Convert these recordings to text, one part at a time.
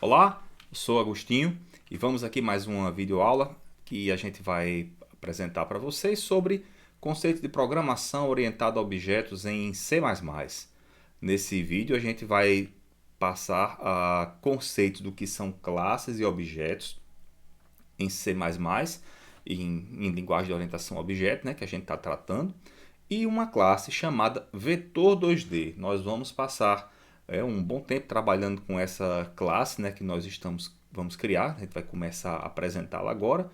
Olá, eu sou Agostinho e vamos aqui mais uma videoaula que a gente vai apresentar para vocês sobre conceito de programação orientada a objetos em C++. Nesse vídeo a gente vai passar a conceitos do que são classes e objetos em C++, em linguagem de orientação a objeto, né, que a gente está tratando, e uma classe chamada vetor 2D. Nós vamos passar um bom tempo trabalhando com essa classe, né, que vamos criar. A gente vai começar a apresentá-la agora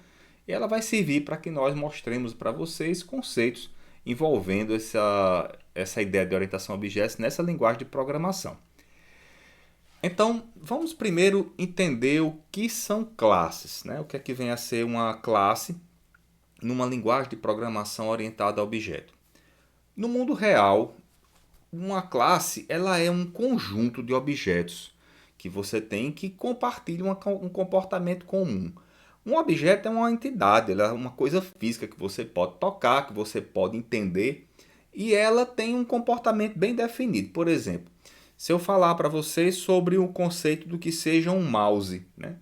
e ela vai servir para que nós mostremos para vocês conceitos envolvendo essa ideia de orientação a objetos nessa linguagem de programação. Então, vamos primeiro entender o que são classes, né? O que é que vem a ser uma classe numa linguagem de programação orientada a objeto. No mundo real, uma classe ela é um conjunto de objetos que você tem que compartilham um comportamento comum. Um objeto é uma entidade, ela é uma coisa física que você pode tocar, que você pode entender, e ela tem um comportamento bem definido. Por exemplo, se eu falar para vocês sobre o conceito do que seja um mouse, né?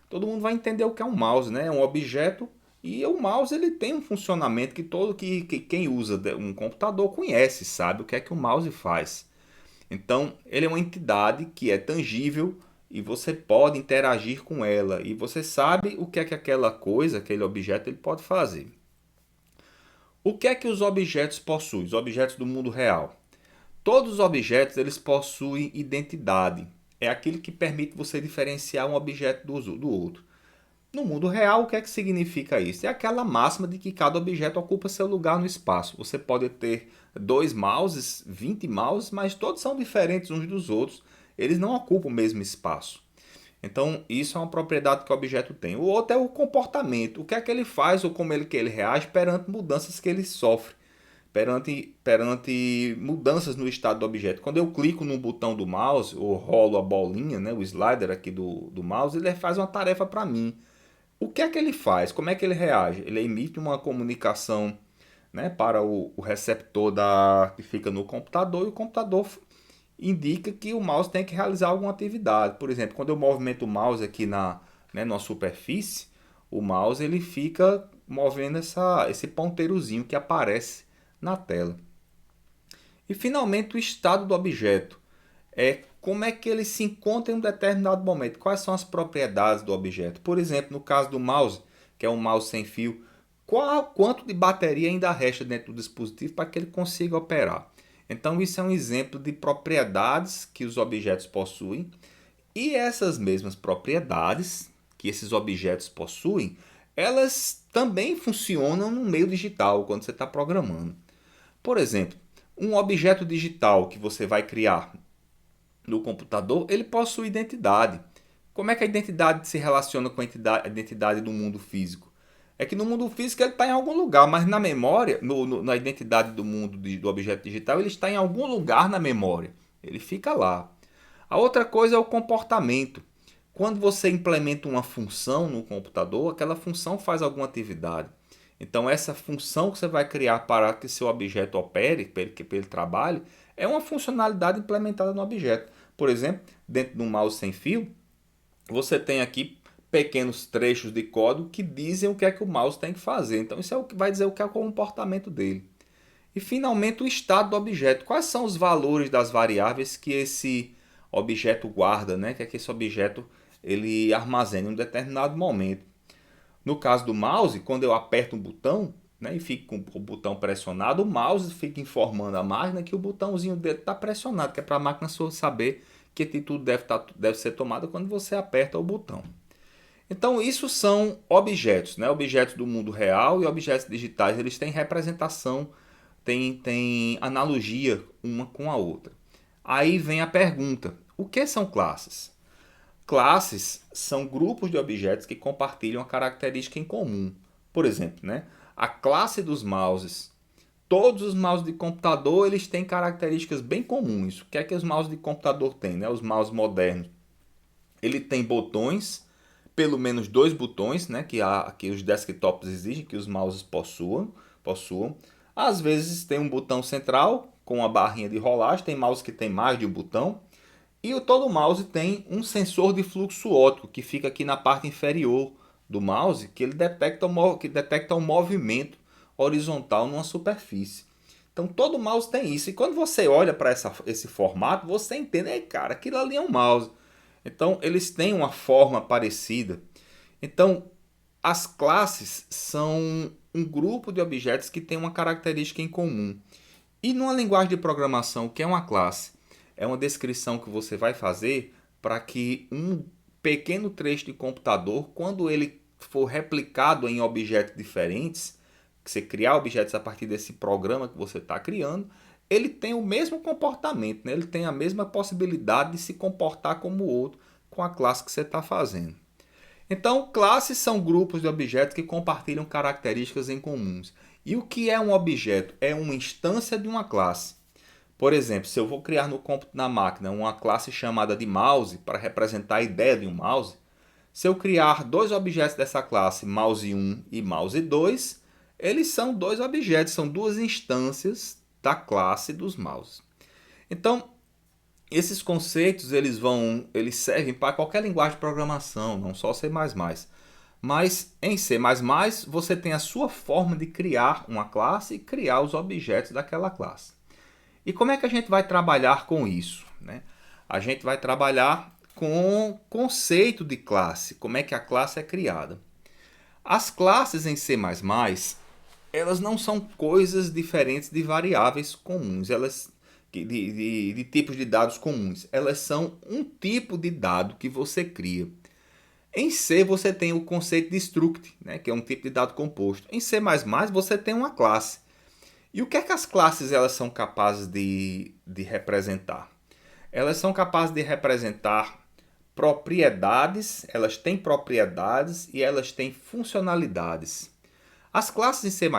Todo mundo vai entender o que é um mouse, né? É um objeto e o mouse ele tem um funcionamento que quem usa um computador conhece, sabe o que é que o mouse faz. Então, ele é uma entidade que é tangível e você pode interagir com ela e você sabe o que é que aquela coisa, aquele objeto ele pode fazer. O que é que os objetos possuem? Os objetos do mundo real. Todos os objetos eles possuem identidade. É aquilo que permite você diferenciar um objeto do outro. No mundo real, o que é que significa isso? É aquela máxima de que cada objeto ocupa seu lugar no espaço. Você pode ter 2 mouses, 20 mouses, mas todos são diferentes uns dos outros. Eles não ocupam o mesmo espaço. Então, isso é uma propriedade que o objeto tem. O outro é o comportamento. O que é que ele faz ou como que ele reage perante mudanças que ele sofre. Perante mudanças no estado do objeto. Quando eu clico no botão do mouse, ou rolo a bolinha, né, o slider aqui do mouse, ele faz uma tarefa para mim. O que é que ele faz? Como é que ele reage? Ele emite uma comunicação, né, para o receptor que fica no computador e o computador indica que o mouse tem que realizar alguma atividade. Por exemplo, quando eu movimento o mouse aqui numa superfície, o mouse ele fica movendo esse ponteirozinho que aparece na tela. E finalmente o estado do objeto. É como é que ele se encontra em um determinado momento. Quais são as propriedades do objeto? Por exemplo, no caso do mouse, que é um mouse sem fio, quanto de bateria ainda resta dentro do dispositivo para que ele consiga operar. Então isso é um exemplo de propriedades que os objetos possuem. E essas mesmas propriedades que esses objetos possuem, elas também funcionam no meio digital, quando você está programando. Por exemplo, um objeto digital que você vai criar no computador, ele possui identidade. Como é que a identidade se relaciona com a identidade do mundo físico? É que no mundo físico ele está em algum lugar, mas na memória, na identidade do mundo do objeto digital, ele está em algum lugar na memória. Ele fica lá. A outra coisa é o comportamento. Quando você implementa uma função no computador, aquela função faz alguma atividade. Então, essa função que você vai criar para que seu objeto opere, para que ele trabalhe, é uma funcionalidade implementada no objeto. Por exemplo, dentro do mouse sem fio, você tem aqui pequenos trechos de código que dizem o que é que o mouse tem que fazer. Então, isso é o que vai dizer o que é o comportamento dele. E, finalmente, o estado do objeto. Quais são os valores das variáveis que esse objeto guarda, né? Que é que esse objeto ele armazena em um determinado momento. No caso do mouse, quando eu aperto um botão, né, e fico com o botão pressionado, o mouse fica informando a máquina que o botãozinho dele está pressionado, que é para a máquina saber que atitude deve ser tomada quando você aperta o botão. Então, isso são objetos, né? Objetos do mundo real e objetos digitais. Eles têm representação, têm analogia uma com a outra. Aí vem a pergunta: o que são classes? Classes são grupos de objetos que compartilham a característica em comum. Por exemplo, né? A classe dos mouses. Todos os mouses de computador eles têm características bem comuns. O que é que os mouses de computador têm? Né? Os mouses modernos. Ele tem botões, pelo menos 2 botões, né? que os desktops exigem que os mouses possuam. Às vezes tem um botão central com uma barrinha de rolagem. Tem mouse que tem mais de um botão. E todo mouse tem um sensor de fluxo óptico que fica aqui na parte inferior do mouse, que ele detecta o movimento horizontal numa superfície. Então todo mouse tem isso. E quando você olha para esse formato, você entende, cara, aquilo ali é um mouse. Então eles têm uma forma parecida. Então as classes são um grupo de objetos que tem uma característica em comum. E numa linguagem de programação, o que é uma classe? É uma descrição que você vai fazer para que um pequeno trecho de computador, quando ele for replicado em objetos diferentes, que você criar objetos a partir desse programa que você está criando, ele tem o mesmo comportamento, né? Ele tem a mesma possibilidade de se comportar como o outro com a classe que você está fazendo. Então, classes são grupos de objetos que compartilham características em comuns. E o que é um objeto? É uma instância de uma classe. Por exemplo, se eu vou criar no cômputo na máquina uma classe chamada de mouse para representar a ideia de um mouse, se eu criar dois objetos dessa classe, mouse 1 e mouse 2, eles são dois objetos, são duas instâncias da classe dos mouses. Então, esses conceitos eles servem para qualquer linguagem de programação, não só C++. Mas em C++ você tem a sua forma de criar uma classe e criar os objetos daquela classe. E como é que a gente vai trabalhar com isso, né? A gente vai trabalhar com o conceito de classe, como é que a classe é criada. As classes em C++, elas não são coisas diferentes de variáveis comuns, de tipos de dados comuns. Elas são um tipo de dado que você cria. Em C você tem o conceito de struct, né, que é um tipo de dado composto. Em C++ você tem uma classe. E o que é que as classes elas são capazes de representar? Elas são capazes de representar propriedades, elas têm propriedades e elas têm funcionalidades. As classes em C++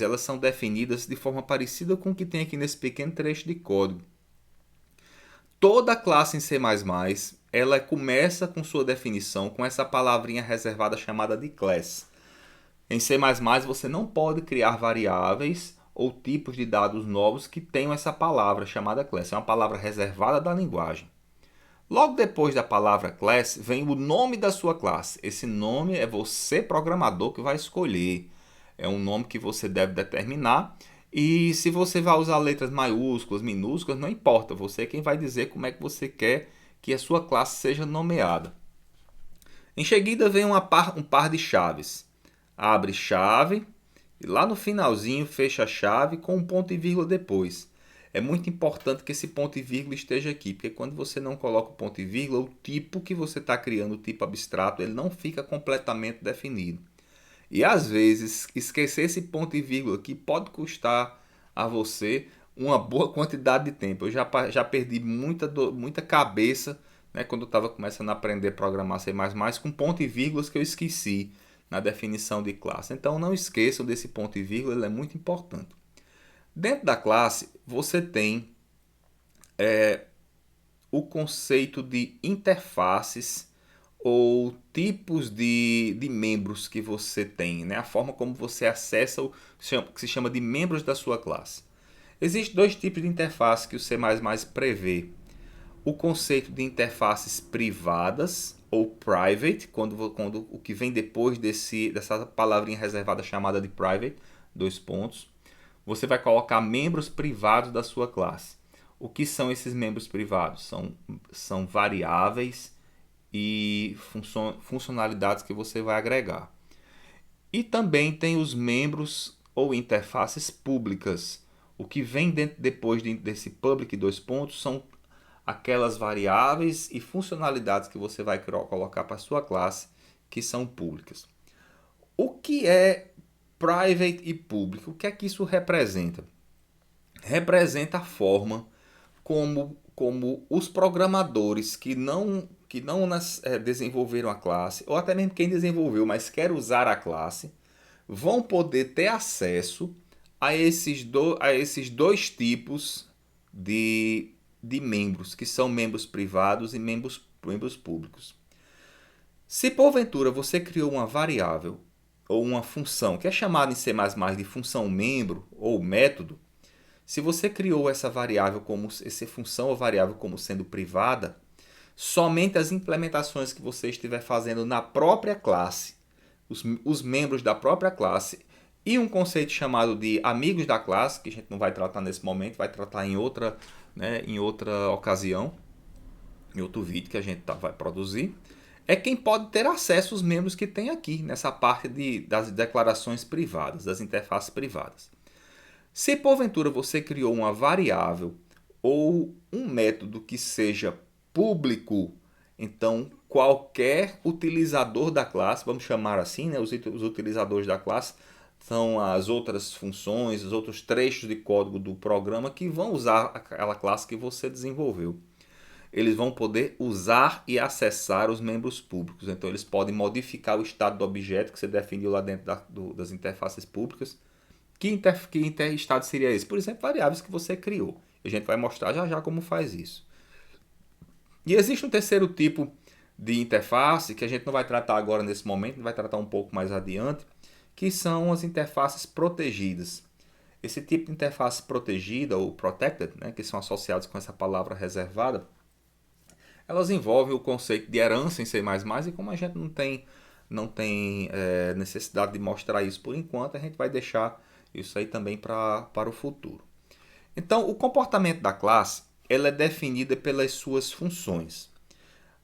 elas são definidas de forma parecida com o que tem aqui nesse pequeno trecho de código. Toda classe em C++ ela começa com sua definição com essa palavrinha reservada chamada de class. Em C++ você não pode criar variáveis ou tipos de dados novos que tenham essa palavra chamada class. É uma palavra reservada da linguagem. Logo depois da palavra class vem o nome da sua classe. Esse nome é você, programador, que vai escolher. É um nome que você deve determinar. E se você vai usar letras maiúsculas, minúsculas, não importa. Você é quem vai dizer como é que você quer que a sua classe seja nomeada. Em seguida vem um par de chaves. Abre chave e lá no finalzinho fecha a chave com um ponto e vírgula depois. É muito importante que esse ponto e vírgula esteja aqui, porque quando você não coloca o ponto e vírgula, o tipo que você está criando, o tipo abstrato, ele não fica completamente definido. E às vezes, esquecer esse ponto e vírgula aqui pode custar a você uma boa quantidade de tempo. Eu já perdi muita cabeça, né, quando eu estava começando a aprender a programar C++ com ponto e vírgulas que eu esqueci na definição de classe. Então não esqueçam desse ponto e vírgula, ele é muito importante. Dentro da classe, você tem o conceito de interfaces ou tipos de membros que você tem, né? A forma como você acessa o que se chama de membros da sua classe. Existem dois tipos de interface que o C++ prevê. O conceito de interfaces privadas ou private, quando o que vem depois dessa palavrinha reservada chamada de private, dois pontos, você vai colocar membros privados da sua classe. O que são esses membros privados? São variáveis e funcionalidades que você vai agregar. E também tem os membros ou interfaces públicas. O que vem depois desse public dois pontos são aquelas variáveis e funcionalidades que você vai colocar para a sua classe que são públicas. O que é private e público? O que é que isso representa? Representa a forma como os programadores que não desenvolveram a classe, ou até mesmo quem desenvolveu, mas quer usar a classe, vão poder ter acesso a esses dois tipos de membros, que são membros privados e membros públicos. Se porventura você criou uma variável ou uma função que é chamada em C++ de função membro ou método, se você criou essa função ou variável como sendo privada, somente as implementações que você estiver fazendo na própria classe, os membros da própria classe, e um conceito chamado de amigos da classe, que a gente não vai tratar nesse momento, vai tratar em outra, né, em outra ocasião, em outro vídeo que a gente vai produzir, é quem pode ter acesso aos membros que tem aqui, nessa parte das declarações privadas, das interfaces privadas. Se porventura você criou uma variável ou um método que seja público, então qualquer utilizador da classe, vamos chamar assim, né, os utilizadores da classe, são as outras funções, os outros trechos de código do programa que vão usar aquela classe que você desenvolveu. Eles vão poder usar e acessar os membros públicos. Então eles podem modificar o estado do objeto que você definiu lá dentro das interfaces públicas. Que estado seria esse? Por exemplo, variáveis que você criou. A gente vai mostrar já já como faz isso. E existe um terceiro tipo de interface que a gente não vai tratar agora nesse momento, vai tratar um pouco mais adiante, que são as interfaces protegidas. Esse tipo de interface protegida ou protected, né, que são associados com essa palavra reservada, elas envolvem o conceito de herança em C++, e como a gente não tem necessidade de mostrar isso por enquanto, a gente vai deixar isso aí também para o futuro. Então, o comportamento da classe ela é definida pelas suas funções.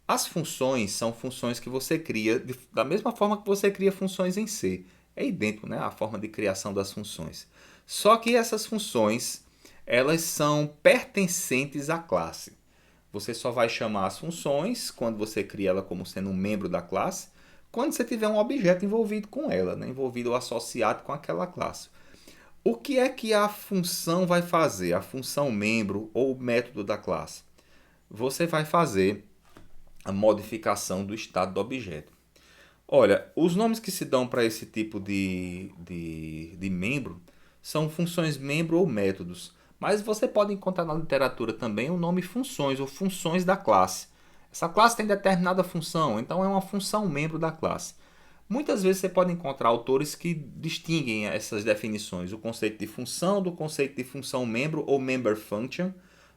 As funções são funções que você cria da mesma forma que você cria funções em C. É idêntico, né, a forma de criação das funções. Só que essas funções elas são pertencentes à classe. Você só vai chamar as funções quando você cria ela como sendo um membro da classe, quando você tiver um objeto envolvido com ela, né, envolvido ou associado com aquela classe. O que é que a função vai fazer? A função membro ou método da classe? Você vai fazer a modificação do estado do objeto. Olha, os nomes que se dão para esse tipo de membro são funções membro ou métodos. Mas você pode encontrar na literatura também o nome funções ou funções da classe. Essa classe tem determinada função, então é uma função membro da classe. Muitas vezes você pode encontrar autores que distinguem essas definições, o conceito de função do conceito de função membro ou member function,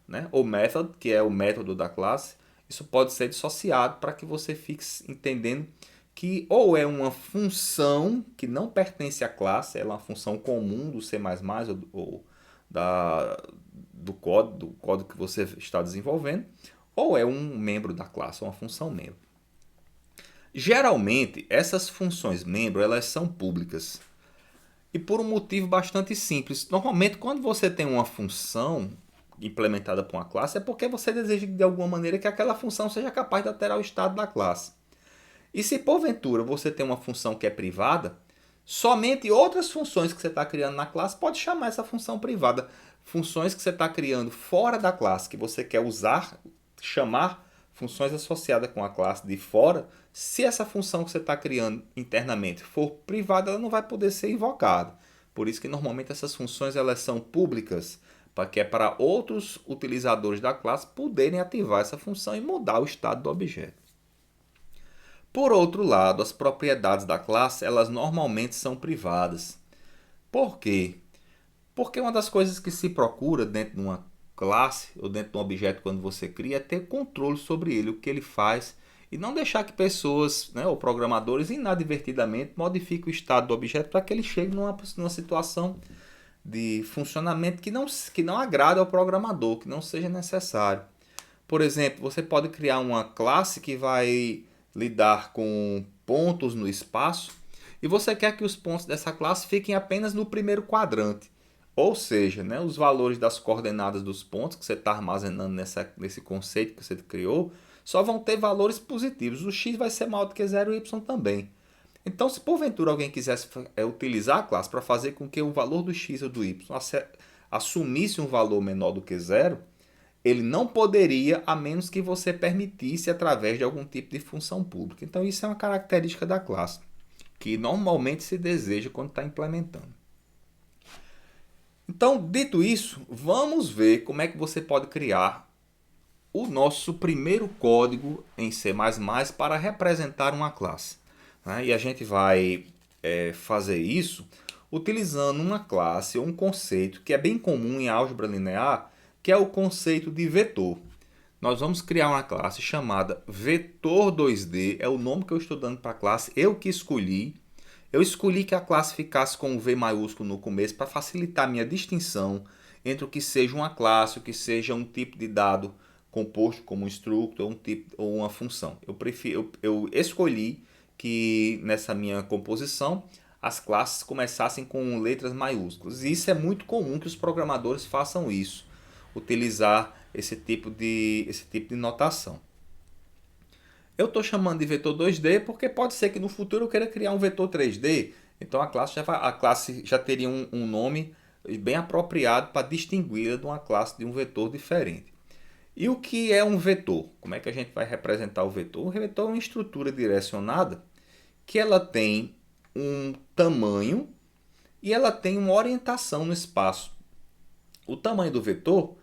né? Ou method, que é o método da classe. Isso pode ser dissociado para que você fique entendendo que ou é uma função que não pertence à classe, ela é uma função comum do C++ ou do código que você está desenvolvendo, ou é um membro da classe, uma função membro. Geralmente, essas funções membro elas são públicas. E por um motivo bastante simples. Normalmente, quando você tem uma função implementada por uma classe, é porque você deseja de alguma maneira que aquela função seja capaz de alterar o estado da classe. E se porventura você tem uma função que é privada, somente outras funções que você está criando na classe pode chamar essa função privada. Funções que você está criando fora da classe, que você quer usar, chamar funções associadas com a classe de fora, se essa função que você está criando internamente for privada, ela não vai poder ser invocada. Por isso que normalmente essas funções elas são públicas, que é para outros utilizadores da classe poderem ativar essa função e mudar o estado do objeto. Por outro lado, as propriedades da classe elas normalmente são privadas. Por quê? Porque uma das coisas que se procura dentro de uma classe ou dentro de um objeto quando você cria é ter controle sobre ele, o que ele faz, e não deixar que pessoas, né, ou programadores inadvertidamente modifiquem o estado do objeto para que ele chegue numa situação de funcionamento que não agrade ao programador, que não seja necessário. Por exemplo, você pode criar uma classe que vai lidar com pontos no espaço e você quer que os pontos dessa classe fiquem apenas no primeiro quadrante. Ou seja, né, os valores das coordenadas dos pontos que você está armazenando nesse conceito que você criou só vão ter valores positivos. O x vai ser maior do que 0 e o y também. Então, se porventura alguém quisesse utilizar a classe para fazer com que o valor do x ou do y assumisse um valor menor do que 0, ele não poderia, a menos que você permitisse através de algum tipo de função pública. Então, isso é uma característica da classe, que normalmente se deseja quando está implementando. Então, dito isso, vamos ver como é que você pode criar o nosso primeiro código em C++ para representar uma classe. E a gente vai fazer isso utilizando uma classe ou um conceito que é bem comum em álgebra linear, que é o conceito de vetor. nós vamos criar uma classe chamada Vetor2D, é o nome que eu estou dando para a classe, eu que escolhi. Eu escolhi que a classe ficasse com o V maiúsculo no começo para facilitar a minha distinção entre o que seja uma classe, o que seja um tipo de dado composto como um struct ou um tipo ou uma função. Eu escolhi que nessa minha composição as classes começassem com letras maiúsculas. E isso é muito comum que os programadores façam isso, utilizar esse tipo de notação. Eu estou chamando de vetor 2D porque pode ser que no futuro eu queira criar um vetor 3D. Então a classe já teria um nome bem apropriado para distingui-la de uma classe de um vetor diferente. E o que é um vetor? Como é que a gente vai representar o vetor? O vetor é uma estrutura direcionada que ela tem um tamanho e ela tem uma orientação no espaço. O tamanho do vetor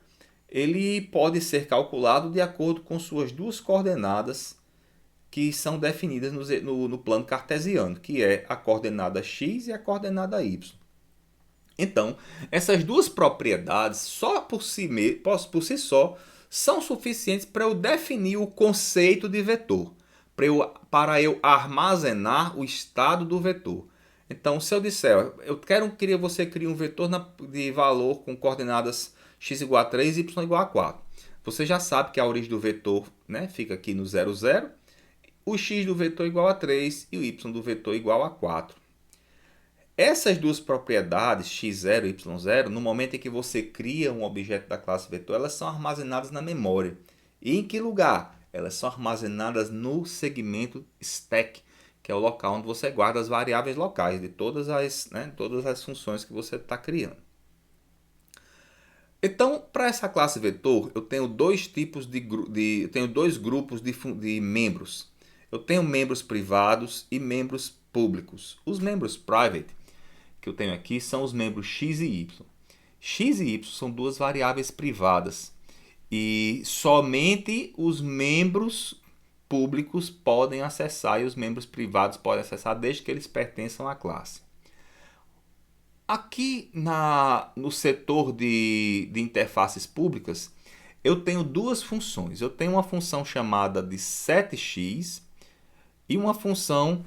ele pode ser calculado de acordo com suas duas coordenadas que são definidas no plano cartesiano, que é a coordenada x e a coordenada y. Então, essas duas propriedades, só por si só, são suficientes para eu definir o conceito de vetor, para eu armazenar o estado do vetor. Então, se eu disser, queria você criar um vetor de valor com coordenadas x igual a 3 e y igual a 4. Você já sabe que a origem do vetor, né, fica aqui no 0, 0. O x do vetor é igual a 3 e o y do vetor é igual a 4. Essas duas propriedades, x0 e y0, no momento em que você cria um objeto da classe vetor, elas são armazenadas na memória. E em que lugar? Elas são armazenadas no segmento stack, que é o local onde você guarda as variáveis locais de todas as funções que você está criando. Então, para essa classe vetor, eu tenho dois grupos de membros. Eu tenho membros privados e membros públicos. Os membros private que eu tenho aqui são os membros x e y. X e y são duas variáveis privadas e somente os membros públicos podem acessar e os membros privados podem acessar desde que eles pertençam à classe. Aqui no setor de interfaces públicas, eu tenho duas funções. Eu tenho uma função chamada de setX e uma função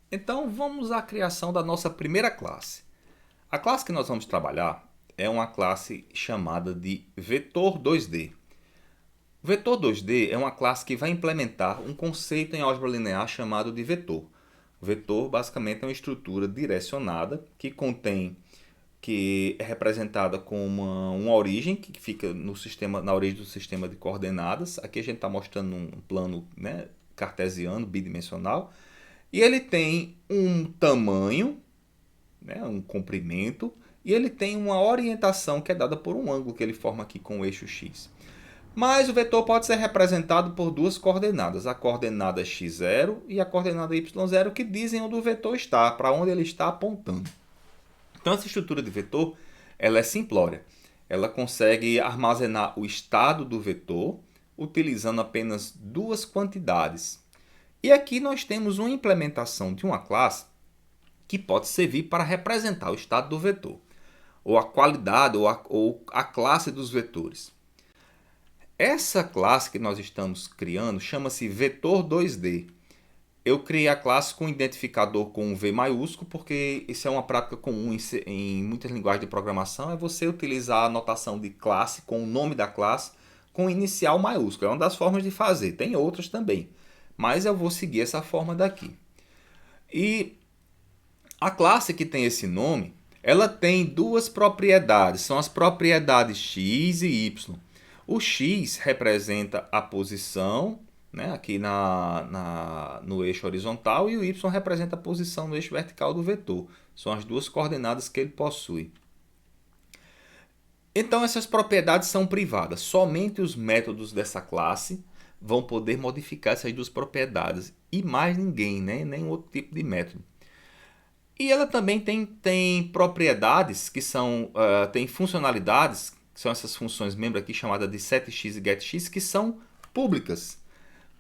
Então vamos à criação da nossa primeira classe. A classe que nós vamos trabalhar é uma classe chamada de vetor 2D. O vetor 2D é uma classe que vai implementar um conceito em álgebra linear chamado de vetor. O vetor basicamente é uma estrutura direcionada que é representada com uma origem que fica na origem do sistema de coordenadas. Aqui a gente está mostrando um plano, né, cartesiano, bidimensional. E ele tem um tamanho, né, um comprimento, e ele tem uma orientação que é dada por um ângulo que ele forma aqui com o eixo x. Mas o vetor pode ser representado por duas coordenadas, a coordenada x0 e a coordenada y0, que dizem onde o vetor está, para onde ele está apontando. Então essa estrutura de vetor ela é simplória. Ela consegue armazenar o estado do vetor utilizando apenas duas quantidades. E aqui nós temos uma implementação de uma classe que pode servir para representar o estado do vetor, ou a qualidade, ou a classe dos vetores. Essa classe que nós estamos criando chama-se vetor 2D. eu criei a classe com identificador com um V maiúsculo, porque isso é uma prática comum em muitas linguagens de programação, é você utilizar a notação de classe com o nome da classe com inicial maiúsculo. É uma das formas de fazer, tem outras também, mas eu vou seguir essa forma daqui. E a classe que tem esse nome, ela tem duas propriedades, são as propriedades x e y. O x representa a posição, né, aqui no eixo horizontal, e o y representa a posição no eixo vertical do vetor. São as duas coordenadas que ele possui. Então essas propriedades são privadas. Somente os métodos dessa classe vão poder modificar essas duas propriedades. E mais ninguém, né? Nem outro tipo de método. E ela também tem propriedades que são, tem funcionalidades, que são essas funções membro aqui chamadas de setX e getX, que são públicas.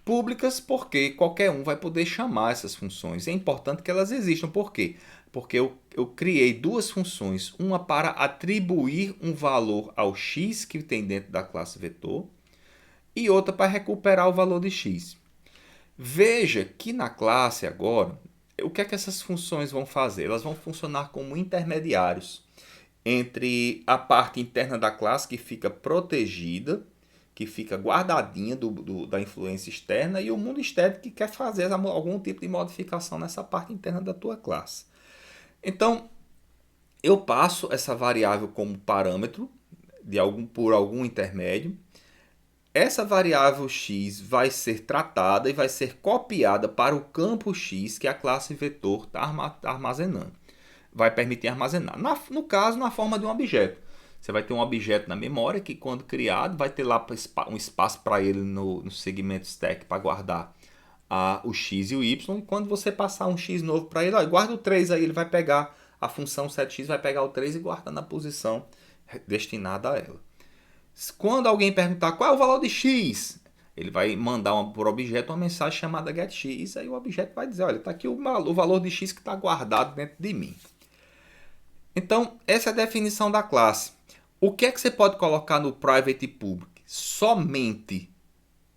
Públicas porque qualquer um vai poder chamar essas funções. É importante que elas existam. Por quê? Porque eu criei duas funções, uma para atribuir um valor ao x que tem dentro da classe vetor e outra para recuperar o valor de x. Veja que na classe agora, o que é que essas funções vão fazer? Elas vão funcionar como intermediários entre a parte interna da classe que fica protegida, que fica guardadinha da influência externa, e o mundo externo que quer fazer algum tipo de modificação nessa parte interna da tua classe. Então, eu passo essa variável como parâmetro por algum intermédio. Essa variável x vai ser tratada e vai ser copiada para o campo x que a classe vetor está armazenando. Vai permitir armazenar. No caso, na forma de um objeto. Você vai ter um objeto na memória que, quando criado, vai ter lá um espaço para ele no segmento stack para guardar o x e o y. E quando você passar um x novo para ele, guarda o 3 aí, ele vai pegar a função setx, vai pegar o 3 e guardar na posição destinada a ela. Quando alguém perguntar qual é o valor de x, ele vai mandar por objeto uma mensagem chamada getX, aí o objeto vai dizer, olha, está aqui o valor de x que está guardado dentro de mim. Então, essa é a definição da classe. O que é que você pode colocar no private e public? Somente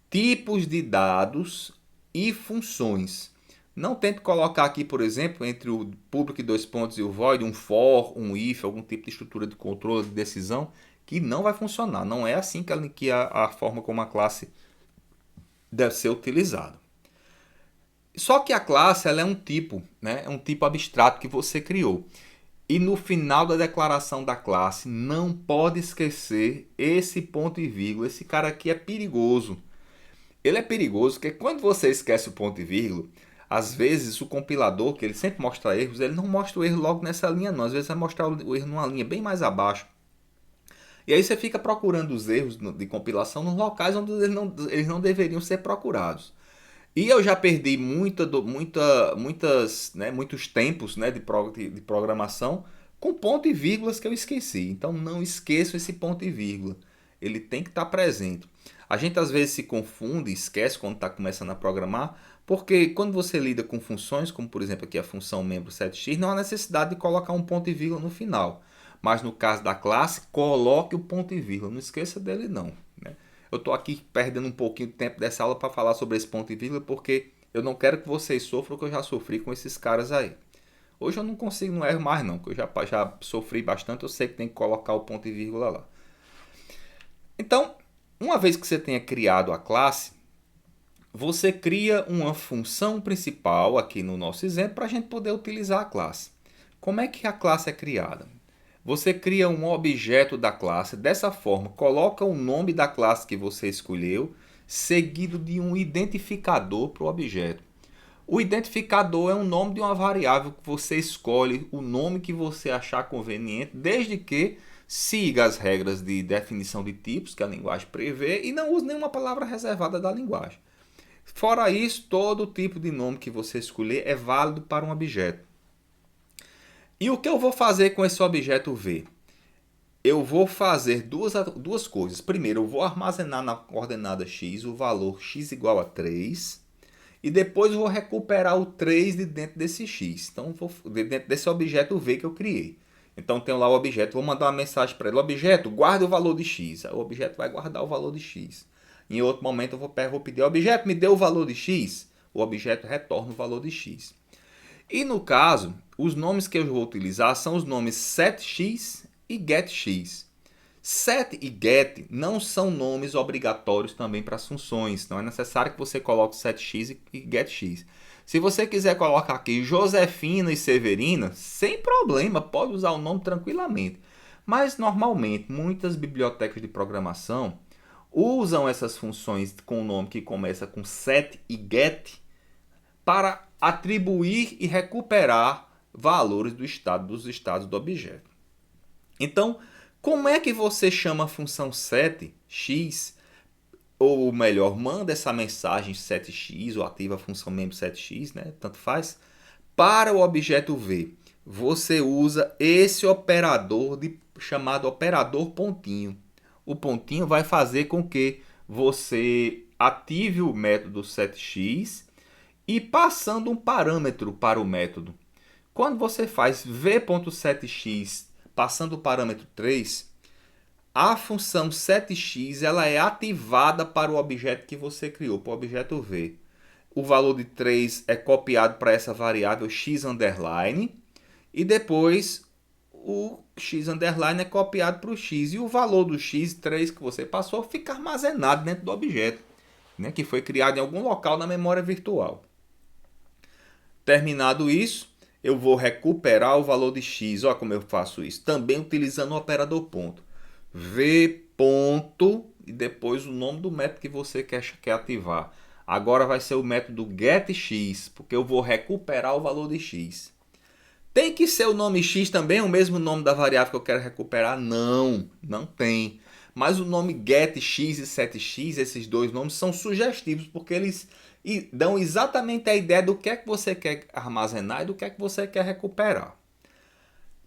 tipos de dados e funções. Não tente colocar aqui, por exemplo, entre o public dois pontos e o void, um for, um if, algum tipo de estrutura de controle, de decisão, que não vai funcionar. Não é assim que a forma como a classe deve ser utilizada. Só que a classe ela é um tipo, né? É um tipo abstrato que você criou. E no final da declaração da classe, não pode esquecer esse ponto e vírgula. Esse cara aqui é perigoso. Ele é perigoso porque quando você esquece o ponto e vírgula, às vezes o compilador, que ele sempre mostra erros, ele não mostra o erro logo nessa linha não. Às vezes vai mostrar o erro numa linha bem mais abaixo. E aí você fica procurando os erros de compilação nos locais onde eles não deveriam ser procurados. E eu já perdi muitos tempos, né, de programação com ponto e vírgulas que eu esqueci. Então não esqueçam esse ponto e vírgula. Ele tem que estar presente. A gente às vezes se confunde, esquece quando está começando a programar, porque quando você lida com funções, como por exemplo aqui a função membro setx, não há necessidade de colocar um ponto e vírgula no final. Mas no caso da classe, coloque o ponto e vírgula. Não esqueça dele não, né? Eu estou aqui perdendo um pouquinho de tempo dessa aula para falar sobre esse ponto e vírgula, porque eu não quero que vocês sofram o que eu já sofri com esses caras aí. Hoje eu não consigo, não erro mais não, porque eu já sofri bastante, eu sei que tem que colocar o ponto e vírgula lá. Então, uma vez que você tenha criado a classe, você cria uma função principal aqui no nosso exemplo para a gente poder utilizar a classe. Como é que a classe é criada? Você cria um objeto da classe, dessa forma, coloca o nome da classe que você escolheu, seguido de um identificador para o objeto. O identificador é o nome de uma variável que você escolhe, o nome que você achar conveniente, desde que siga as regras de definição de tipos que a linguagem prevê e não use nenhuma palavra reservada da linguagem. Fora isso, todo tipo de nome que você escolher é válido para um objeto. E o que eu vou fazer com esse objeto V? Eu vou fazer duas coisas. Primeiro, eu vou armazenar na coordenada x o valor x igual a 3. E depois eu vou recuperar o 3 de dentro desse x. Então, de dentro desse objeto V que eu criei. Então, tenho lá o objeto. Vou mandar uma mensagem para ele. Objeto, guarda o valor de x. Aí, o objeto vai guardar o valor de x. Em outro momento, eu vou pedir. Objeto, me dê o valor de x. o objeto retorna o valor de x. E no caso, os nomes que eu vou utilizar são os nomes setX e getX. Set e get não são nomes obrigatórios também para as funções. Não é necessário que você coloque setX e getX. Se você quiser colocar aqui Josefina e Severina, sem problema, pode usar o nome tranquilamente. Mas normalmente, muitas bibliotecas de programação usam essas funções com o nome que começa com set e get para atribuir e recuperar valores dos estados do objeto. Então, como é que você chama a função setX, ou melhor, manda essa mensagem setX, ou ativa a função membro setX, né? Tanto faz, para o objeto V? Você usa esse operador chamado operador pontinho. O pontinho vai fazer com que você ative o método setX e passando um parâmetro para o método. Quando você faz v.setX passando o parâmetro 3, a função setX ela é ativada para o objeto que você criou, para o objeto V. O valor de 3 é copiado para essa variável x underline e depois o x underline é copiado para o x. E o valor do x3 que você passou fica armazenado dentro do objeto, né, que foi criado em algum local na memória virtual. Terminado isso, eu vou recuperar o valor de x. Olha como eu faço isso. Também utilizando o operador ponto. V ponto e depois o nome do método que você quer ativar. Agora vai ser o método getX, porque eu vou recuperar o valor de x. Tem que ser o nome x também, o mesmo nome da variável que eu quero recuperar? Não, não tem. Mas o nome getX e setX, esses dois nomes são sugestivos, porque eles dão exatamente a ideia do que é que você quer armazenar e do que é que você quer recuperar.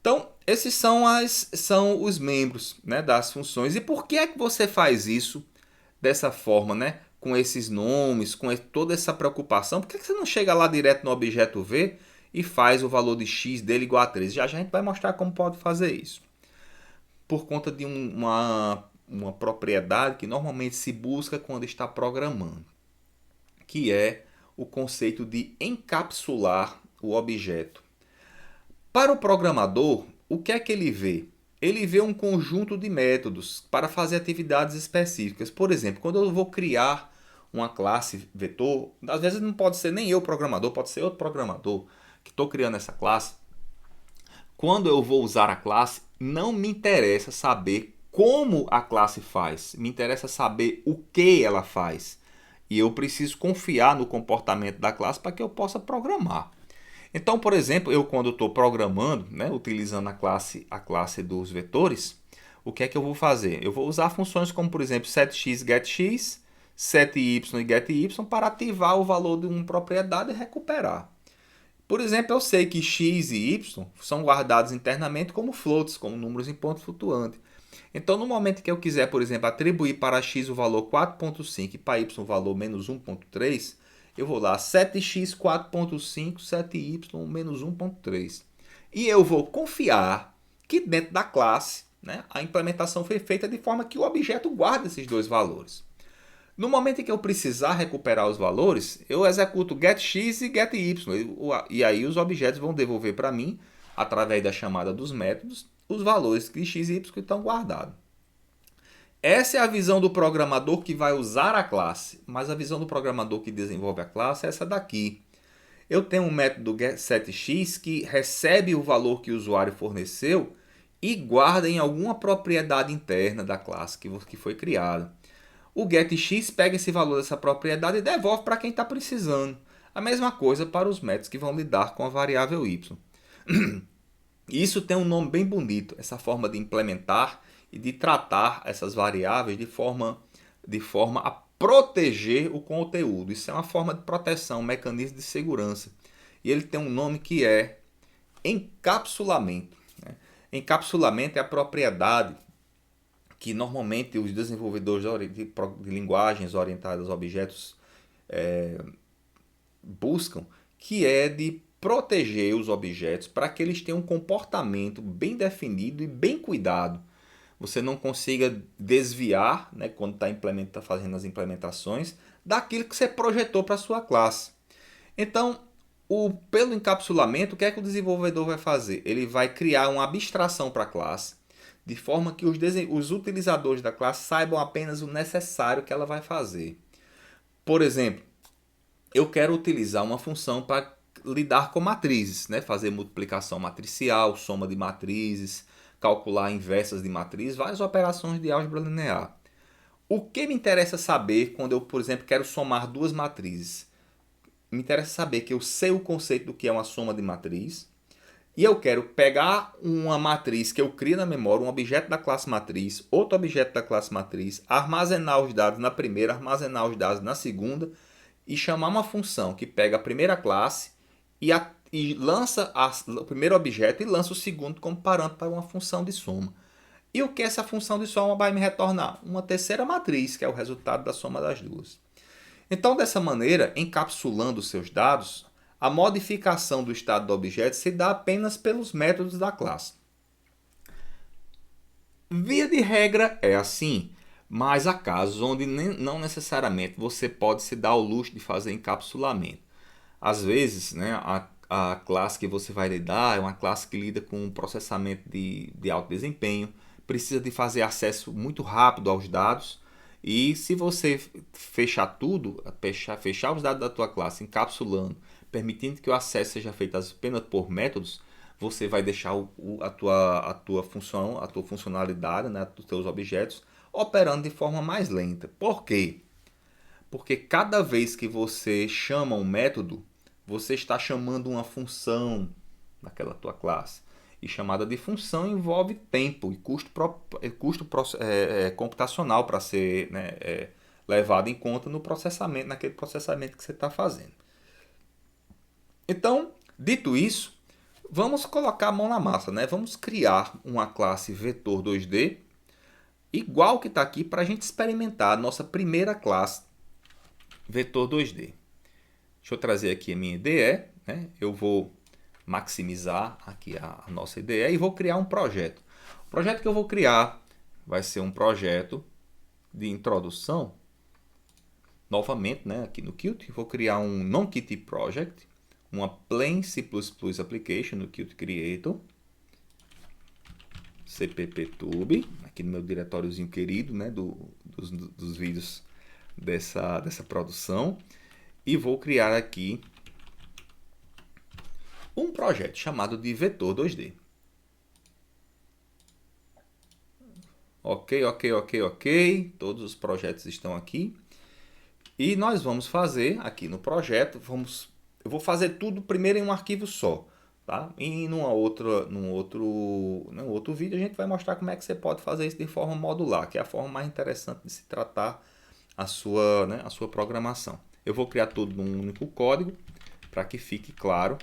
Então, esses são os membros, né, das funções. E por que é que você faz isso dessa forma, né? Com esses nomes, com toda essa preocupação? Por que você não chega lá direto no objeto V e faz o valor de x dele igual a 3? Já a gente vai mostrar como pode fazer isso. Por conta de uma propriedade que normalmente se busca quando está programando, que é o conceito de encapsular o objeto. Para o programador, o que é que ele vê? Ele vê um conjunto de métodos para fazer atividades específicas. Por exemplo, quando eu vou criar uma classe vetor, às vezes não pode ser nem eu programador, pode ser outro programador que estou criando essa classe. Quando eu vou usar a classe, não me interessa saber como a classe faz, me interessa saber o que ela faz. E eu preciso confiar no comportamento da classe para que eu possa programar. Então, por exemplo, eu quando estou programando, né, utilizando a classe dos vetores, o que é que eu vou fazer? Eu vou usar funções como, por exemplo, setx, getx, sety e gety para ativar o valor de uma propriedade e recuperar. Por exemplo, eu sei que x e y são guardados internamente como floats, como números em ponto flutuante. Então, no momento que eu quiser, por exemplo, atribuir para x o valor 4.5 e para y o valor menos 1.3, eu vou lá 7x 4.5, 7y menos 1.3. E eu vou confiar que dentro da classe, né, a implementação foi feita de forma que o objeto guarde esses dois valores. No momento em que eu precisar recuperar os valores, eu executo getX e gety. E aí os objetos vão devolver para mim, através da chamada dos métodos, os valores de x e y que estão guardados. Essa é a visão do programador que vai usar a classe, mas a visão do programador que desenvolve a classe é essa daqui. Eu tenho um método setX que recebe o valor que o usuário forneceu e guarda em alguma propriedade interna da classe que foi criada. O getX pega esse valor dessa propriedade e devolve para quem está precisando. A mesma coisa para os métodos que vão lidar com a variável y. Isso tem um nome bem bonito, essa forma de implementar e de tratar essas variáveis de forma a proteger o conteúdo. Isso é uma forma de proteção, um mecanismo de segurança. E ele tem um nome que é encapsulamento. Encapsulamento é a propriedade que normalmente os desenvolvedores de linguagens orientadas a objetos buscam, que é de proteger os objetos para que eles tenham um comportamento bem definido e bem cuidado. Você não consiga desviar, né, quando está fazendo as implementações, daquilo que você projetou para a sua classe. Então, pelo encapsulamento, o que é que o desenvolvedor vai fazer? Ele vai criar uma abstração para a classe, de forma que os utilizadores da classe saibam apenas o necessário que ela vai fazer. Por exemplo, eu quero utilizar uma função para lidar com matrizes, né? Fazer multiplicação matricial, soma de matrizes, calcular inversas de matrizes, várias operações de álgebra linear. O que me interessa saber quando eu, por exemplo, quero somar duas matrizes? Me interessa saber que eu sei o conceito do que é uma soma de matriz e eu quero pegar uma matriz que eu crio na memória, um objeto da classe matriz, outro objeto da classe matriz, armazenar os dados na primeira, armazenar os dados na segunda e chamar uma função que pega a primeira classe e lança o primeiro objeto e lança o segundo como parâmetro para uma função de soma. E o que essa função de soma vai me retornar? Uma terceira matriz, que é o resultado da soma das duas. Então, dessa maneira, encapsulando seus dados, a modificação do estado do objeto se dá apenas pelos métodos da classe. Via de regra é assim, mas há casos onde não necessariamente você pode se dar ao luxo de fazer encapsulamento. Às vezes, né, a classe que você vai lidar é uma classe que lida com processamento de alto desempenho, precisa de fazer acesso muito rápido aos dados. E se você fechar tudo, fechar os dados da tua classe, encapsulando, permitindo que o acesso seja feito apenas por métodos, você vai deixar a tua função, a tua funcionalidade, né, dos teus objetos, operando de forma mais lenta. Por quê? Porque cada vez que você chama um método, você está chamando uma função daquela tua classe. E chamada de função envolve tempo e custo computacional para ser, né, levado em conta no processamento, naquele processamento que você está fazendo. Então, dito isso, vamos colocar a mão na massa, né? Vamos criar uma classe vetor 2D igual que está aqui para a gente experimentar a nossa primeira classe vetor 2D. Deixa eu trazer aqui a minha IDE, né? Eu vou maximizar aqui a nossa IDE e vou criar um projeto. O projeto que eu vou criar vai ser um projeto de introdução, novamente, né? Aqui no Qt, vou criar um non-Qt project, uma plain C++ application no Qt Creator, cpptube, aqui no meu diretóriozinho querido, né? Dos vídeos dessa produção. E vou criar aqui um projeto chamado de vetor 2D. Ok. Todos os projetos estão aqui. E nós vamos fazer aqui no projeto, eu vou fazer tudo primeiro em um arquivo só. Tá? E num outro vídeo a gente vai mostrar como é que você pode fazer isso de forma modular, que é a forma mais interessante de se tratar a sua programação. Eu vou criar tudo num único código para que fique claro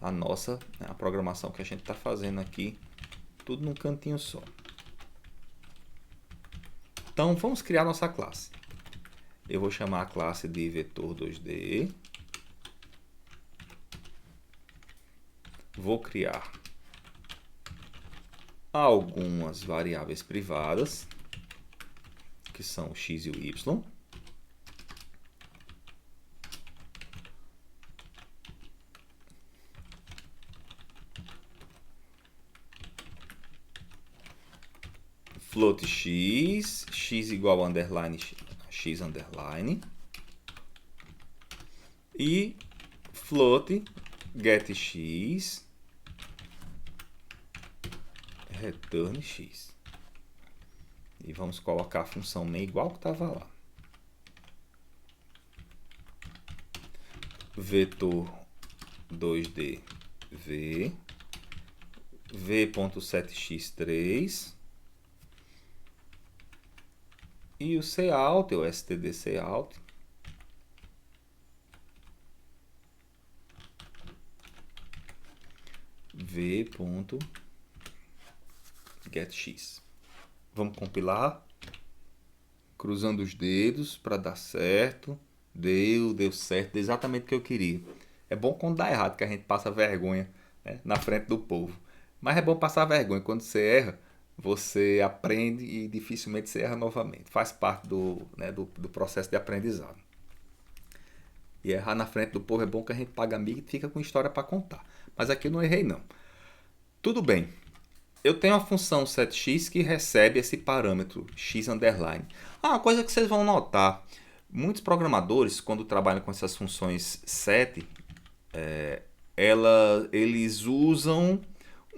a programação que a gente está fazendo aqui, tudo num cantinho só. Então vamos criar nossa classe. Eu vou chamar a classe de vetor 2D. Vou criar algumas variáveis privadas, que são o x e o y. Float x igual a underline x underline. E float get x return x. E vamos colocar a função main igual que estava lá. Vetor 2D v.setx3 e o cout, o std cout, v.getx. Vamos compilar, cruzando os dedos para dar certo. Deu certo, deu exatamente o que eu queria. É bom quando dá errado, que a gente passa vergonha, né, na frente do povo. Mas é bom passar vergonha. Quando você erra, você aprende e dificilmente você erra novamente. Faz parte do processo de aprendizado. E errar na frente do povo é bom que a gente paga amigo e fica com história para contar. Mas aqui eu não errei não. Tudo bem. Eu tenho a função setX que recebe esse parâmetro x underline. Uma coisa que vocês vão notar. Muitos programadores, quando trabalham com essas funções set, eles usam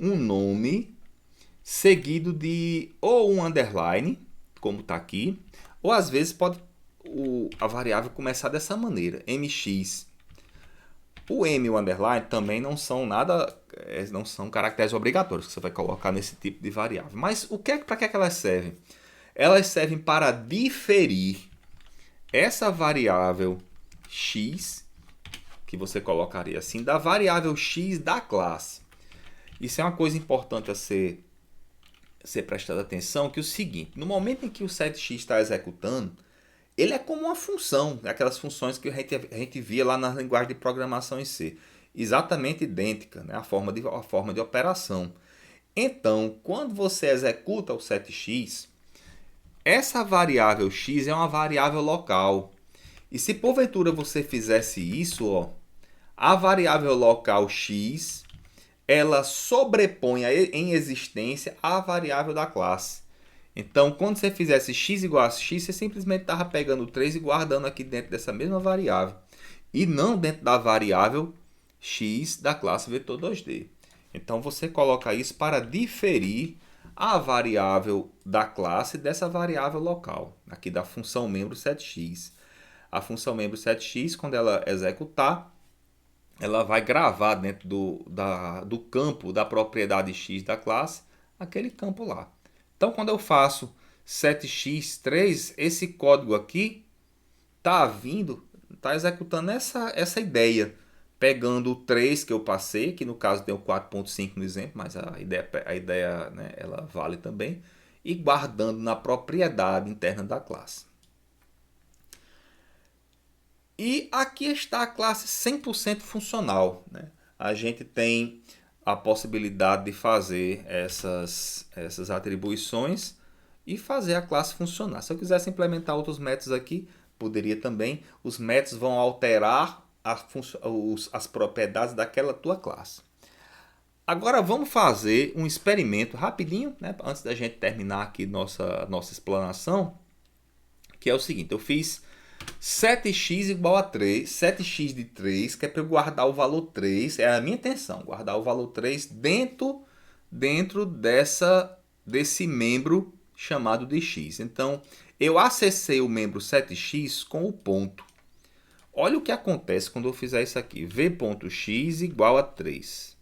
um nome seguido de ou um underline, como está aqui, ou às vezes pode a variável começar dessa maneira, mx. O m e o underline também não são não são caracteres obrigatórios que você vai colocar nesse tipo de variável. Mas para que elas servem? Elas servem para diferir essa variável x, que você colocaria assim, da variável x da classe. Isso é uma coisa importante a ser prestada atenção, que é o seguinte: no momento em que o setx está executando, ele é como uma função, aquelas funções que a gente via lá na linguagem de programação em C. Exatamente idêntica, né? a forma de operação. Então, quando você executa o setx, essa variável x é uma variável local. E se porventura você fizesse isso, a variável local x, ela sobrepõe em existência a variável da classe. Então, quando você fizesse x igual a x, você simplesmente estava pegando 3 e guardando aqui dentro dessa mesma variável. E não dentro da variável x da classe vetor 2D. Então, você coloca isso para diferir a variável da classe dessa variável local, aqui da função membro setx. A função membro setx, quando ela executar, ela vai gravar dentro do campo da propriedade x da classe, aquele campo lá. Então, quando eu faço setx3, esse código aqui está executando essa ideia, pegando o 3 que eu passei, que no caso tem o 4.5 no exemplo, mas a ideia né, ela vale também, e guardando na propriedade interna da classe. E aqui está a classe 100% funcional, né? A gente tem a possibilidade de fazer essas atribuições e fazer a classe funcionar. Se eu quisesse implementar outros métodos aqui, poderia também. Os métodos vão alterar as propriedades daquela tua classe. Agora vamos fazer um experimento rapidinho, né, antes da gente terminar aqui nossa explanação, que é o seguinte: eu fiz 7x igual a 3, 7x de 3, que é para eu guardar o valor 3, é a minha intenção, guardar o valor 3 dentro desse membro chamado de x. Então, eu acessei o membro 7x com o ponto. Olha o que acontece quando eu fizer isso aqui, v.x igual a 3.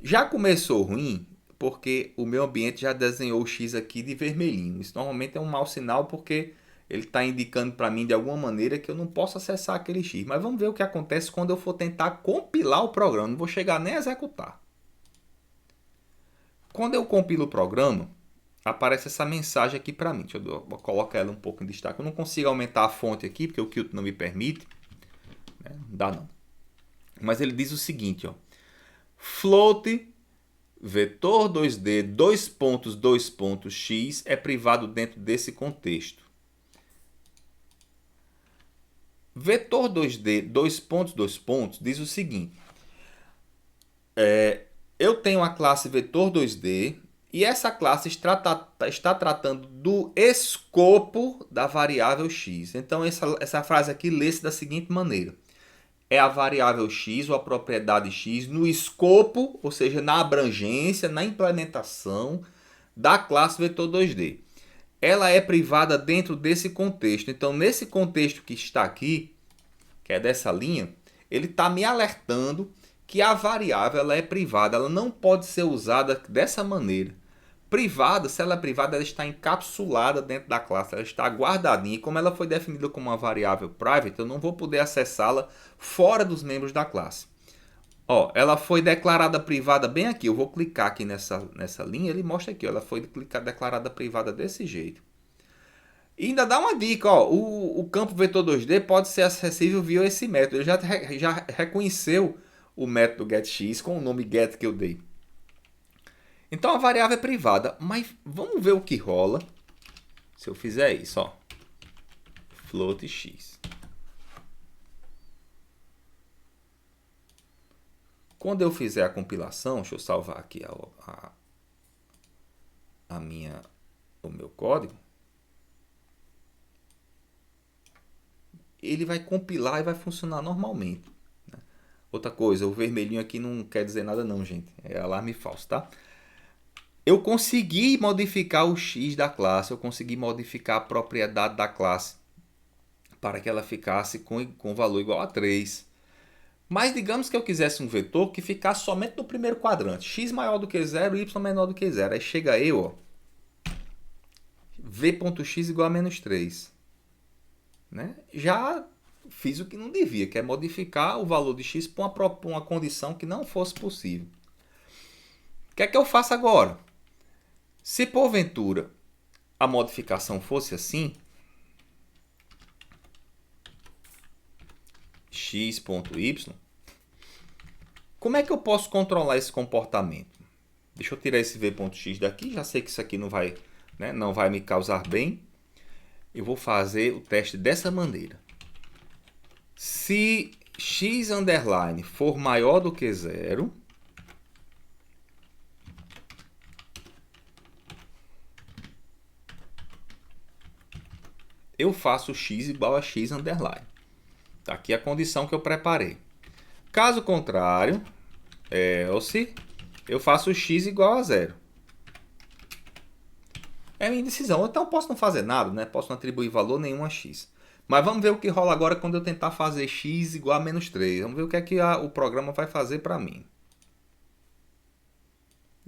Já começou ruim, porque o meu ambiente já desenhou o x aqui de vermelhinho. Isso normalmente é um mau sinal, porque ele está indicando para mim de alguma maneira que eu não posso acessar aquele x. Mas vamos ver o que acontece quando eu for tentar compilar o programa. Não vou chegar nem a executar. Quando eu compilo o programa, aparece essa mensagem aqui para mim. Deixa eu colocar ela um pouco em destaque. Eu não consigo aumentar a fonte aqui, porque o Qt não me permite. Não dá não. Mas ele diz o seguinte, ó. Float vetor 2D 2.2.x é privado dentro desse contexto. Vetor 2D 2.2. diz o seguinte: eu tenho a classe vetor 2D e essa classe está tratando do escopo da variável x. Então essa frase aqui lê-se da seguinte maneira: é a variável x ou a propriedade x no escopo, ou seja, na abrangência, na implementação da classe vetor 2D. Ela é privada dentro desse contexto. Então, nesse contexto que está aqui, que é dessa linha, ele está me alertando que a variável ela é privada. Ela não pode ser usada dessa maneira. Privada, se ela é privada, ela está encapsulada dentro da classe, ela está guardadinha. E como ela foi definida como uma variável private, eu não vou poder acessá-la fora dos membros da classe. Ela foi declarada privada bem aqui. Eu vou clicar aqui nessa linha, ele mostra aqui. Ela foi declarada privada desse jeito. E ainda dá uma dica, o campo vetor 2D pode ser acessível via esse método. Ele já reconheceu o método getX com o nome get que eu dei. Então a variável é privada, mas vamos ver o que rola se eu fizer isso, float x. Quando eu fizer a compilação, deixa eu salvar aqui o meu código. Ele vai compilar e vai funcionar normalmente. Outra coisa, o vermelhinho aqui não quer dizer nada não, gente. É alarme falso, tá? Eu consegui modificar o X da classe, eu consegui modificar a propriedade da classe para que ela ficasse com valor igual a 3. Mas digamos que eu quisesse um vetor que ficasse somente no primeiro quadrante. X maior do que 0, y menor do que 0. Aí chega eu, ó, v.x igual a menos 3. Né? Já fiz o que não devia, que é modificar o valor de x para uma condição que não fosse possível. O que é que eu faço agora? Se porventura a modificação fosse assim, x.y, como é que eu posso controlar esse comportamento? Deixa eu tirar esse v.x daqui, já sei que isso aqui não vai, né, não vai me causar bem. Eu vou fazer o teste dessa maneira. Se x underline for maior do que 0, eu faço x igual a x underline. Tá aqui a condição que eu preparei. Caso contrário, else, eu faço x igual a 0. É minha decisão. Então, eu posso não fazer nada, né? Posso não atribuir valor nenhum a x. Mas vamos ver o que rola agora quando eu tentar fazer x igual a menos 3. Vamos ver o que é que o programa vai fazer para mim.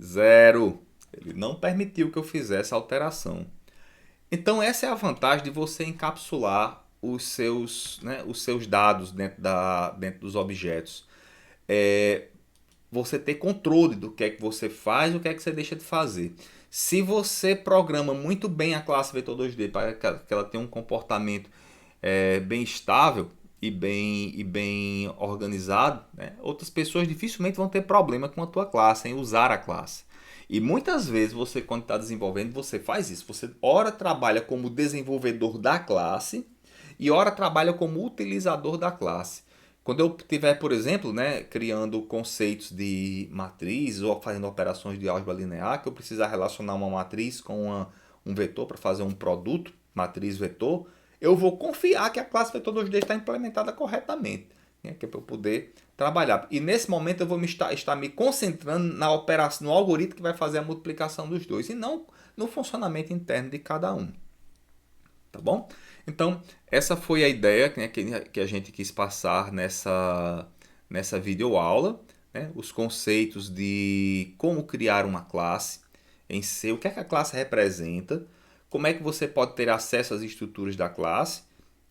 0. Ele não permitiu que eu fizesse a alteração. Então, essa é a vantagem de você encapsular os seus dados dentro dos objetos. Você ter controle do que é que você faz e o que é que você deixa de fazer. Se você programa muito bem a classe vetor 2D para que ela tenha um comportamento bem estável e bem organizado, né, outras pessoas dificilmente vão ter problema com a tua classe, em usar a classe. E muitas vezes você, quando está desenvolvendo, você faz isso. Você ora trabalha como desenvolvedor da classe e ora trabalha como utilizador da classe. Quando eu estiver, por exemplo, né, criando conceitos de matriz ou fazendo operações de álgebra linear, que eu precisar relacionar uma matriz com um vetor para fazer um produto, matriz-vetor, eu vou confiar que a classe vetor 2D está implementada corretamente, né, que é para eu poder trabalhar. E nesse momento eu vou estar me concentrando na operação, no algoritmo que vai fazer a multiplicação dos dois, e não no funcionamento interno de cada um. Tá bom? Então, essa foi a ideia, né, que a gente quis passar nessa videoaula, né? Os conceitos de como criar uma classe em C, o que é que a classe representa, como é que você pode ter acesso às estruturas da classe,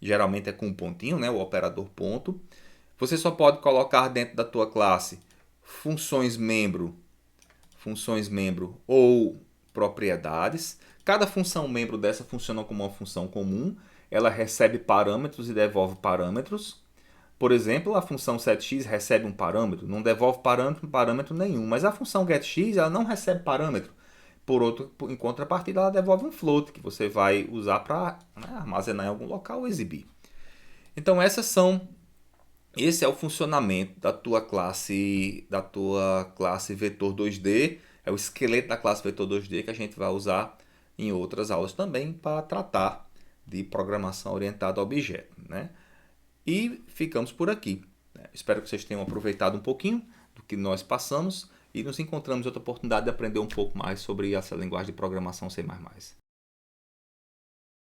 geralmente é com um pontinho, né, o operador ponto. Você só pode colocar dentro da tua classe funções membro ou propriedades. Cada função membro dessa funciona como uma função comum. Ela recebe parâmetros e devolve parâmetros. Por exemplo, a função setX recebe um parâmetro, não devolve parâmetro nenhum. Mas a função getX ela não recebe parâmetro. Em contrapartida, ela devolve um float que você vai usar para, né, armazenar em algum local ou exibir. Então, esse é o funcionamento da tua classe vetor 2D. É o esqueleto da classe vetor 2D que a gente vai usar em outras aulas também para tratar de programação orientada a objeto, né? E ficamos por aqui. Espero que vocês tenham aproveitado um pouquinho do que nós passamos e nos encontramos em outra oportunidade de aprender um pouco mais sobre essa linguagem de programação C++.